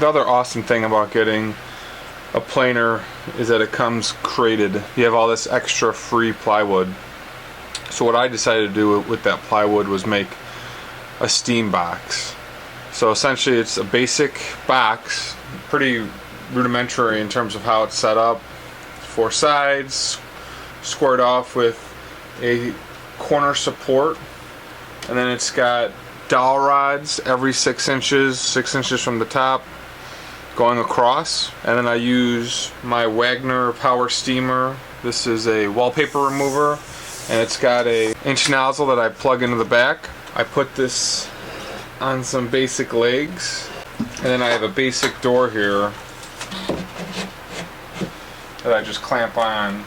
The other awesome thing about getting a planer is that it comes crated. You have all this extra free plywood. So what I decided to do with that plywood was make a steam box. So essentially it's a basic box, pretty rudimentary in terms of how it's set up. 4 sides, squared off with a corner support, and then it's got dowel rods every 6 inches from the top going across, and then I use my Wagner power steamer. This is a wallpaper remover, and it's got a inch nozzle that I plug into the back. I put this on some basic legs, and then I have a basic door here that I just clamp on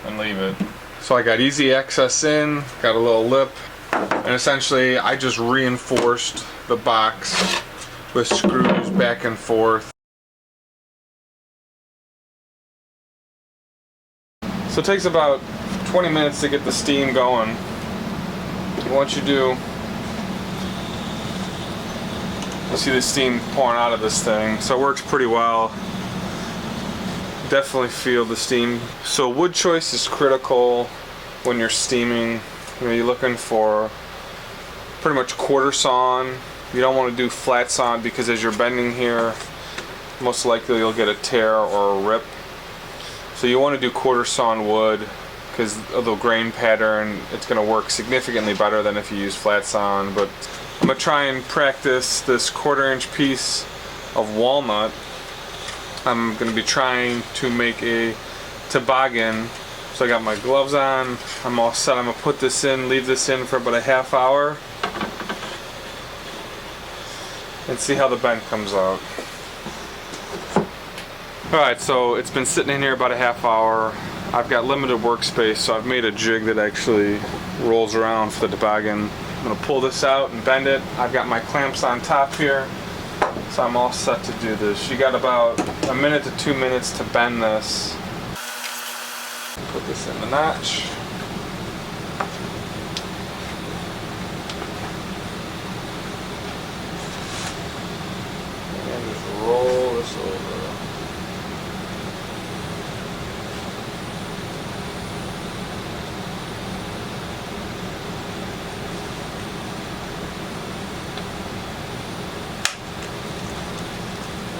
and leave it. So I got easy access in, got a little lip, and essentially I just reinforced the box with screws back and forth. So it takes about 20 minutes to get the steam going. Once you do, you'll see the steam pouring out of this thing. So it works pretty well. Definitely feel the steam. So wood choice is critical when you're steaming. You know, you're looking for pretty much quarter sawn. You don't want to do flat sawn because as you're bending here, most likely you'll get a tear or a rip. So you want to do quarter sawn wood because of the grain pattern. It's going to work significantly better than if you use flat sawn. But I'm going to try and practice this 1/4 inch piece of walnut. I'm going to be trying to make a toboggan. So I got my gloves on, I'm all set. I'm going to put this in, leave this in for about a half hour and see how the bend comes out. Alright, so it's been sitting in here about a half hour. I've got limited workspace, so I've made a jig that actually rolls around for the toboggan. I'm going to pull this out and bend it. I've got my clamps on top here, so I'm all set to do this. You got about 1 minute to 2 minutes to bend this. Put this in the notch. And just roll this over.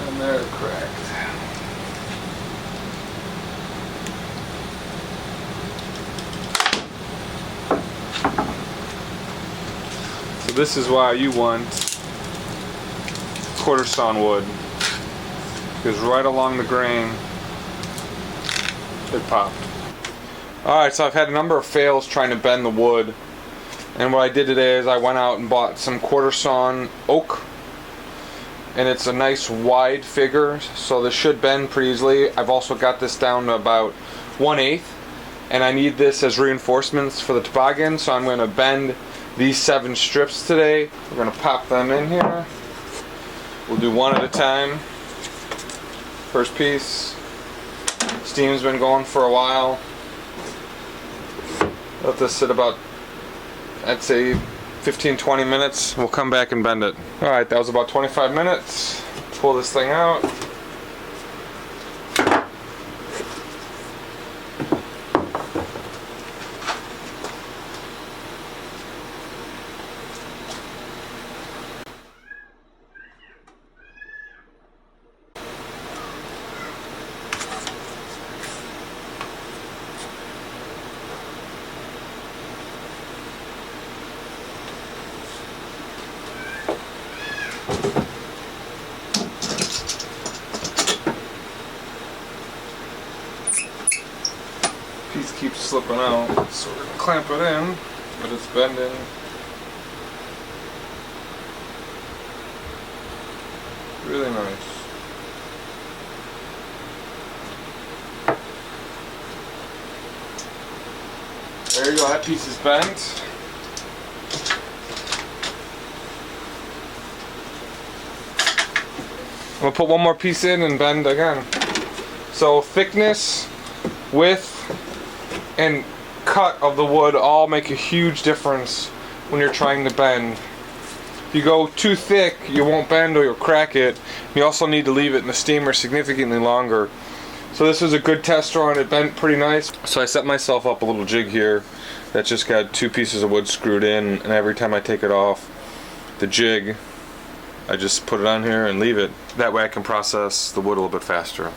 And they're cracked. So this is why you want quarter sawn wood, because right along the grain it popped. Alright, so I've had a number of fails trying to bend the wood, and what I did today is I went out and bought some quarter sawn oak, and it's a nice wide figure, so this should bend pretty easily. I've also got this down to about 1/8, and I need this as reinforcements for the toboggan, so I'm going to bend these 7 strips today. We're going to pop them in here. We'll do one at a time. First piece. Steam's been going for a while. Let this sit about, I'd say, 15-20 minutes. We'll come back and bend it. Alright, that was about 25 minutes. Pull this thing out. Piece keeps slipping out, so we're gonna clamp it in, but it's bending. Really nice. There you go, that piece is bent. I'm gonna put one more piece in and bend again. So thickness, width, and cut of the wood all make a huge difference when you're trying to bend. If you go too thick, you won't bend or you'll crack it. You also need to leave it in the steamer significantly longer. So this was a good test run. It bent pretty nice. So I set myself up a little jig here that's just got 2 pieces of wood screwed in, and every time I take it off the jig, I just put it on here and leave it. That way I can process the wood a little bit faster.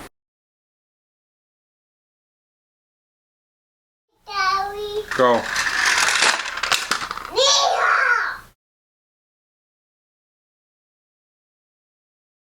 Daddy. Go.